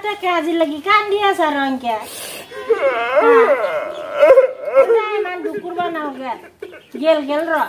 ta kaji lagi kan dia sarang kya nah man dukur banau ga gel ro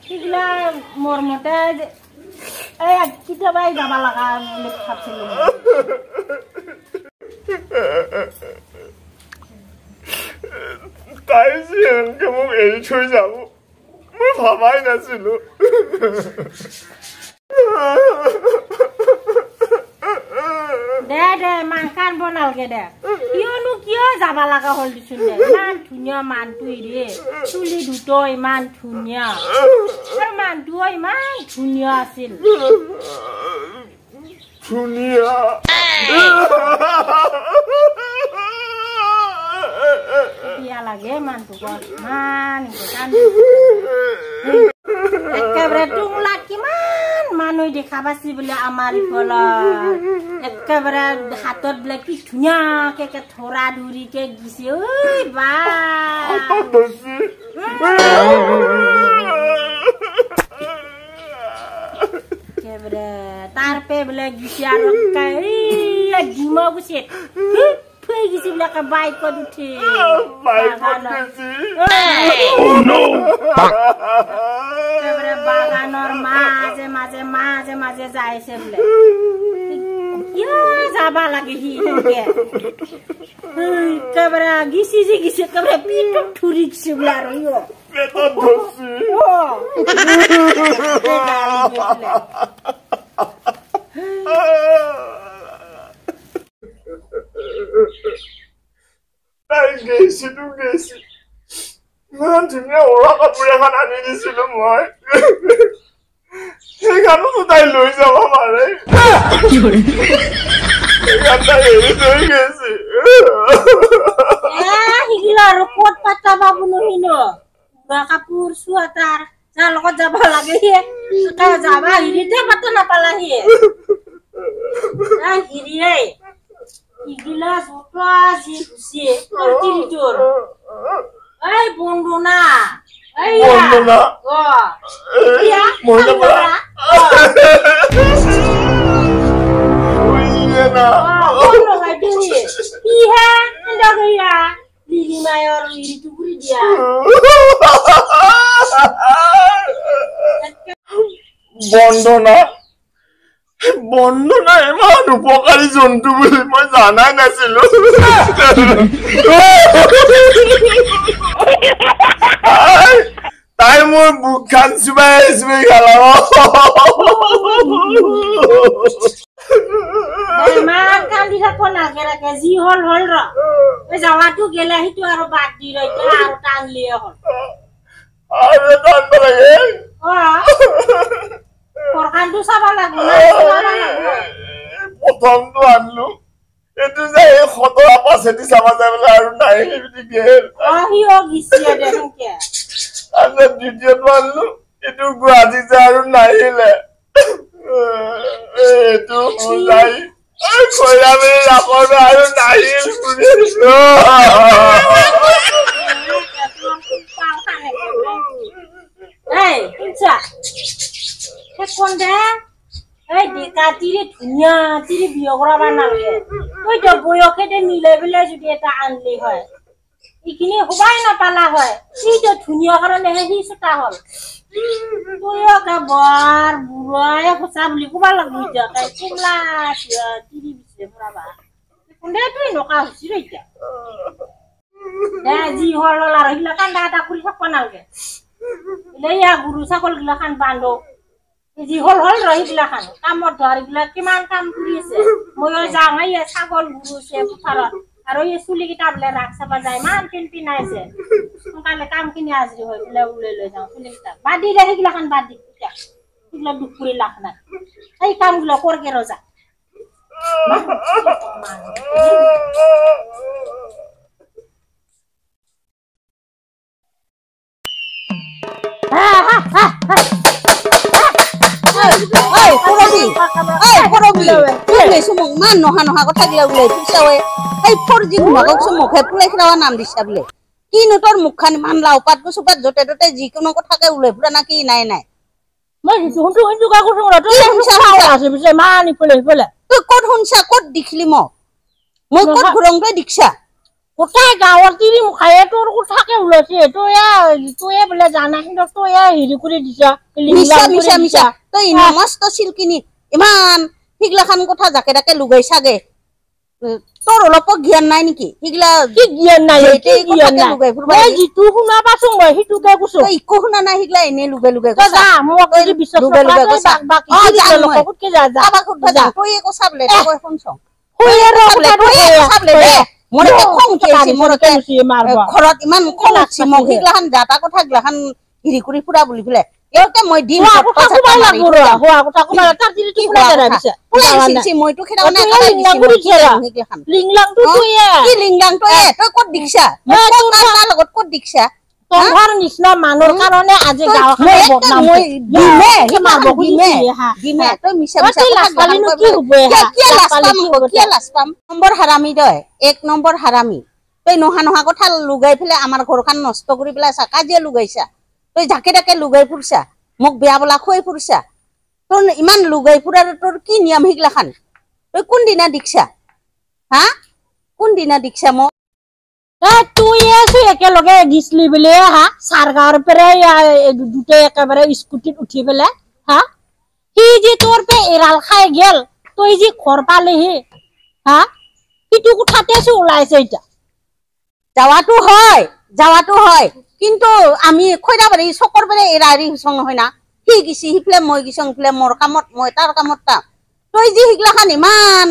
igla mor mota kita bai dabala ka lip khapsil তাই যে মোক এৰি থৈ যাব মই ভাবাই নাছিলো দে মাংখান বনালগে দে কিয় যাবা লাগা হল দিছোন দে ইমান ধুনীয়া মানটো ৰে চুলি দুটো ইমান ধুনীয়া আৰু মানটো ইমান ধুনীয়া আছিল ধুনীয়া dia lagi mantu kok man ekebre laki manu dekhabasi bole amari bola ekebre hatot bole ki dunya ke thora duri ke gisi oi ba ekebre tarpe bole gisi aro kai gimo gusit Pergi sih belakang baik kau duti. Baik kau duti. Oh no. Keberbaga normal, maze jai sebelah. Ya, sabar lagi hidup ke. Keberbaga gisi keberbaga pitung turik sebelah royo. Betul dosi. Oh. তাই গেছিলো ইমান ধুনীয়া ওৰা কাপোৰ এখন আনি দিছিলো মই সেইখনো তাই লৈ যাব পাৰে তাই এৰি থৈ গৈছে হিগিলা আৰু ক'ত পাতা বাবু নহিনো ওৰা কাপোৰ চুৱেটাৰ যাৰ লগত যাব লাগে তাই যাবা হিৰিতে পাতা নাপালাহি হিৰিয়ে Igila sopa si tertidur. Bondona. Bondona. Oh. Iya. Bondona. Iya na. Bondona gini. Iya, ndak ya. Lili mayor lili tuguri dia. Bondona. বন্ধনা ইমান উপকাৰী জন্তু বুলি মই জানা নাছিলো তাই মোৰ বুকখান চুবাই গেলাম ইমান কান্দি থাকিব নালাগে যি হল ৰ যাৱাটো গেলে সেইটো আৰু বাদ দি ৰ আৰু টানলিয়ে হল আৰু টানব লাগে Korkandu sama lagu প্ৰথমটো আনলো এটো যে কত পাছেদি সামা যাবলে আৰু নাই হেবি গেল আহিও গিছিয়া দেখকে আমি দ্বিতীয়টো আনলো এটো গুৱাহাটী যে আৰু নাহিলে এটো বুজাই কইৰামে ৰাখৰ আৰু নাহিল বুজিছো এই কিনছা কোন দে এই দেখা তিরে ধুনিয়া তিরে বিয়ে করা বানালে ওই তো বয়কে দে মিলে বলে যদি এটা আনলি হয় ইখিনি হবাই না পালা হয় এই তো ধুনিয়া কারণে হি সুতা হল বয়কে বার বুড়ায় খসা বলি কুবা লাগু যা তাই কুমলা তিরে বিছে পড়াবা কোন দে তুই নকা হসি রইতা দে জি হল আর হিলা কান্দা তা কুলি সব নালগে ইয়া গুরু সকল গিলা খান বান্ধো যি হল ৰহিলা খান কামত ধৰিলা কিমান কাম কৰি আছে মই যাঙাই ছাগল গুৰুছে পথাৰত আৰু এই চুলি কিটা বলে ৰাখ চাবা যায় মান কিনপি নাইছে সোনকালে কাম কিনি আজৰি হৈ বলে উলে লৈ যাওঁ চুলি কিটা বাদি দে সেইগিলা খান বাদি কিটা সেইগিলা দুখ কৰি লাখ নাই এই কামগুলো কৰকে ৰজা Ini semua man noha noha kau tak gila gila pisau eh. Hey, 4G rumah kau semua kayak pulai kerawan nam di sabile. কিনো তোৰ মুখখান ইমান লাওপাত গুচুপাত য'তে ত'তে যিকোনো কথাকে ওলাই ফুৰা না কি নাই নাই মই শুনছো কাকো তই ক'ত শুনছা ক'ত দেখিলি মই ক'ত ঘুৰংকৈ দেখিছা গোটাই গাঁৱৰ তিৰি মুখায়ে তোৰ কথাকে ওলাইছে তই বোলে জানা কিন্তু তই হেৰি কৰি দিছা মিছা মিছা মিছা তই মস্ত চিলকিনি ইমান সিগলাখান কথা জাকে তাকে লুগাইছাগে তোৰ অলপ জ্ঞান নাই নেকি সিগলা কি জ্ঞান নাই মই যিটো শুনা পাইছো মই সিটোকে কৈছো তই একো শুনা নাই সিগলা এনে লুগাই লুগাই তই যা মোক যদি বিশ্বাস তই একো চাবলে তই শুনছ ঘৰত ইমান খং উঠছি মোক সিগলাখান যাতা কথা গিলাখান হেৰি কৰি ফুৰা বুলি পেলাই মই দিন মইতো ক'ত দেখিছা লগত ক'ত দেখিছা নিচিনা মানুহৰ কাৰণে আজি নম্বৰ হাৰামি তই 1 নম্বৰ হাৰামি তই নহা নহা কথা লুগাই পেলাই আমাৰ ঘৰখন নষ্ট কৰি পেলাই চা কাজিয়া লুগাইছা তই জাকে তাকে লুগাই ফুৰছা মোক বেয়া বোলা খুৱাই ফুৰছা তোৰ ইমান লুগাই ফুৰাৰ তোৰ কি নিয়ম সিগলাখান তই কোনদিনা দেখিছা হা কোনদিনা দেখিছা মোক তুই একেলগে দিছিলি বোলে হা চাৰগাঁৱৰ পৰা দুটাই একেবাৰে স্কুটিত উঠি পেলাই হা সি যে তোৰ পে এৰাল খাই গেল তই যে ঘৰ পালেহি হা সিটো কথাতে ওলাইছে এতিয়া যাৱাটো হয় কিন্তু আমি খৈৰাবাৰী চকৰ পেৰে এৰা এৰি হৈছ নহয় না সি গেছি সিফালে মই গেছো সিফালে মোৰ কামত মই তাৰ কামত তা তই যে সিগলাখান ইমান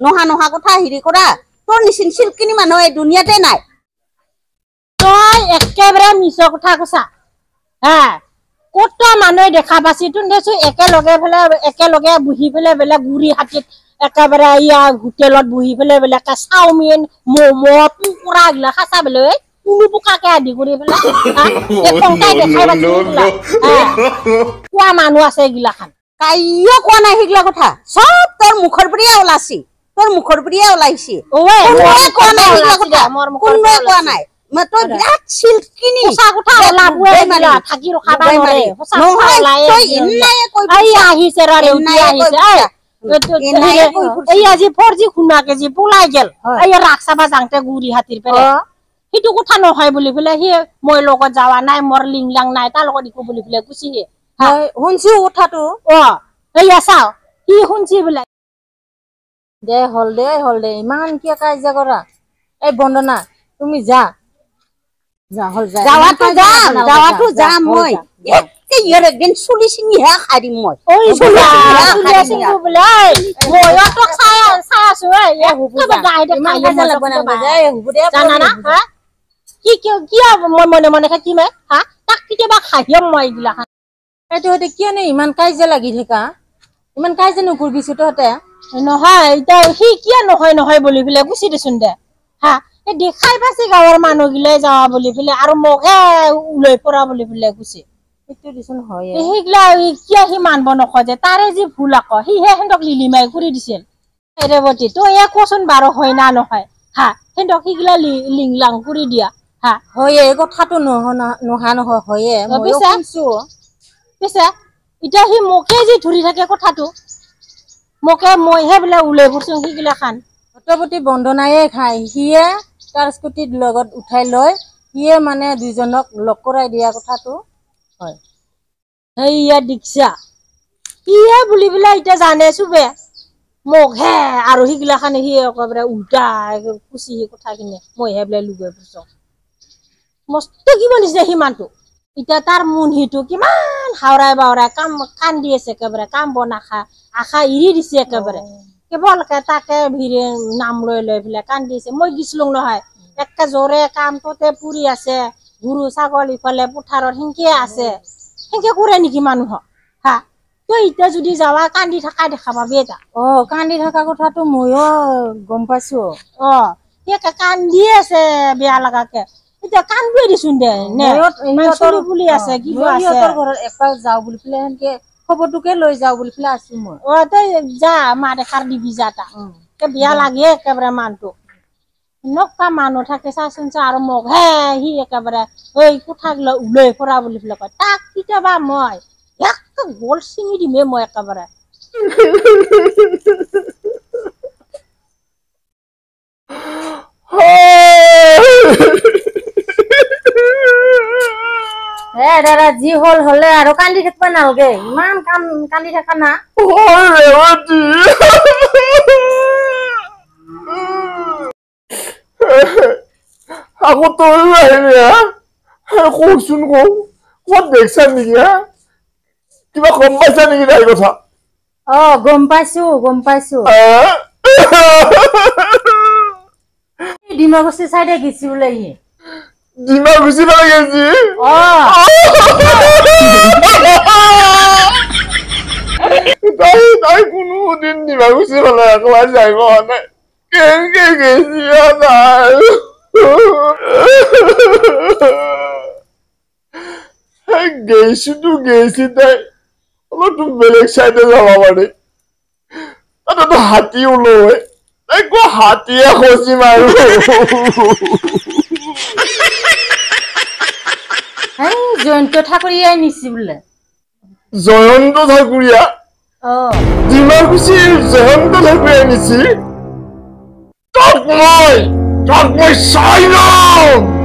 নহা নহা কথা হেৰি কৰা তোৰ নিচিনা চিলকিনি মানুহ এই দুনিয়াতে নাই তই একেবাৰে মিছ কথা কৈছা হা কত মানুহে দেখা পাইছি তোন দেছো একেলগে বহি পেলাই বেলেগ গুৰি হাতীত একেবাৰে হোটেলত বহি পেলাই বেলেগ চাওমিন ম'ম' পুকুৰা গিলা খাচা বেলে কুলু পোকাকে আদি কৰি পেলাই দেখাই পাইছি কোৱা মানুহ আছে এইগিলাখান কাইও কোৱা নাই সিগলা কথা চব তোৰ মুখৰ পৰাই ওলাইছি কোৱা নাই সিগলা কথা কোনোৱে কোৱা নাই তই বিৰাট চিলকিনি থাকি ৰখাব আজি 4G শুনাকে যি পলাই গেল ৰাস চাবা যাওঁতে গুৰি হাতীৰ পৰা সেইটো কথা নহয় বুলি পেলাই সি মই লগত যাৱা নাই মোৰ লিংলাং নাই তাৰ লগত ইকো বুলি পেলাই গুচিহে শুনছি কথাটো এয়া চাও কি শুনছি বোলে দে হল দে ইমান কিয় কাজিয়া কৰা এই বন্দনা তুমি যা যাৱাটো যাম মই ইয়াৰ একদিন চুলি চিঙিহে খাই দিম মই মনে মনে থাকিম হা তাক কেতিয়াবা খাহিম মই এইগিলাখান এইটো কিয়নো ইমান কাজিয়া লাগি থাকা ইমান কাজিয়া নকৰিবিছো তহঁতে নহয় এতিয়া সি কিয় নহয় বুলি পেলাই গুচি দেচোন দে হা দেখাই পাইছে গাঁৱৰ মানুহ গিলাই যাৱা বুলি পেলাই আৰু মোকে ওলাই পৰা বুলি পেলাই গুচি সেইটো দিচোন হয় সেইগিলা কিয় সি মানব নখোজে তাৰে যি ভুল আকৌ সিহে সিহঁতক লিলিমাই কৰি দিছিল ৰেৱতী তই কচোন বাৰু হয় না নহয় হা সিহঁতক সিগিলা লিংলাং কৰি দিয়া হা হয় এই কথাটো নহা নহয় হয়ে পিছে এতিয়া সি মোকে যি ধৰি থাকে কথাটো মোকে মইহে বোলে ওলাই ফুৰছো সিগিলাখান অতপতি বন্দনায়ে খাই সিয়ে তাৰ স্কুটিত লগত উঠাই লৈ সিয়ে মানে দুইজনক লগ কৰাই দিয়া কথাটো হয় সেইয়া দীক্ষা সিয়ে বুলি পেলাই এতিয়া জানে চবে মোকহে আৰু সিগিলাখান সি একেবাৰে উল্টা কুচি কথাখিনি মইহে বোলে লুগাই ফুৰছো মস্ত কিবা নিচিনা সিমানটো এতিয়া তাৰ মুনহিটো কিমান হাওৰাই বাওৰাই কান্দি আছে একেবাৰে কাম বন আশা এৰি দিছে একেবাৰে কেৱল তাকে ভিৰে নাম লৈ পেলাই কান্দিছে মই গিছিলো নহয় একে জোৰে কামটোতে পুৰি আছে গৰু ছাগল ইফালে পথাৰত সেনকে আছে সেনকে কৰে নেকি মানুহক হা তই এতিয়া যদি যাৱা কান্দি থকা দেখা পাবি এটা কান্দি থকা কথাটো ময়ো গম পাইছো সি কান্দি আছে বেয়া লগাকে এতিয়া কান্দি দিছোন দে বুলি আছে কিবা আছে ঘৰত এপাক যাওঁ বুলি পেলাই সেনকে খবৰটোকে লৈ যাওঁ বুলি পেলাই আছো মই তই যা মা দেখাৰ দিবি যা তা বেয়া লাগে একেবাৰে মানটো নকা মানুহ থাকে চাচোন চা আৰু মোক হে সি একেবাৰে ঐ কোঠাক লৈ ফুৰা বুলি পেলাই কয় তাক কেতিয়াবা মই একে গল চিঙি দিমে মই একেবাৰে দাদা যি হল হলে আৰু কান্দি থাকিব নালাগে ইমান কান্দি থকা না আকৌ তই আহিলি কচোন ক'ত দেখছা নেকি কিবা গম পাইছা নেকি তাই কথা গম পাইছো ডিমাগুচি চাইডে গেছি বোলে ই ডিমাগুচি ফালে গেছি তাই কোনোদিন ডিমাগুচি ফালে একবাৰ যাই পোৱা নাই কেনেকে গেছি গেছি তাই অলপ বেলেগ চাইডে যাব পাৰি তাতো হাতী ওলাই তাই হাতীয়ে খচি মাৰো জয়ন্ত ঠাকুৰীয়াই নিছি বোলে জয়ন্ত ঠাকুৰীয়া ডিমাগুচিৰ জয়ন্ত ঠাকুৰীয়াই নিছি তাক মই চাই লম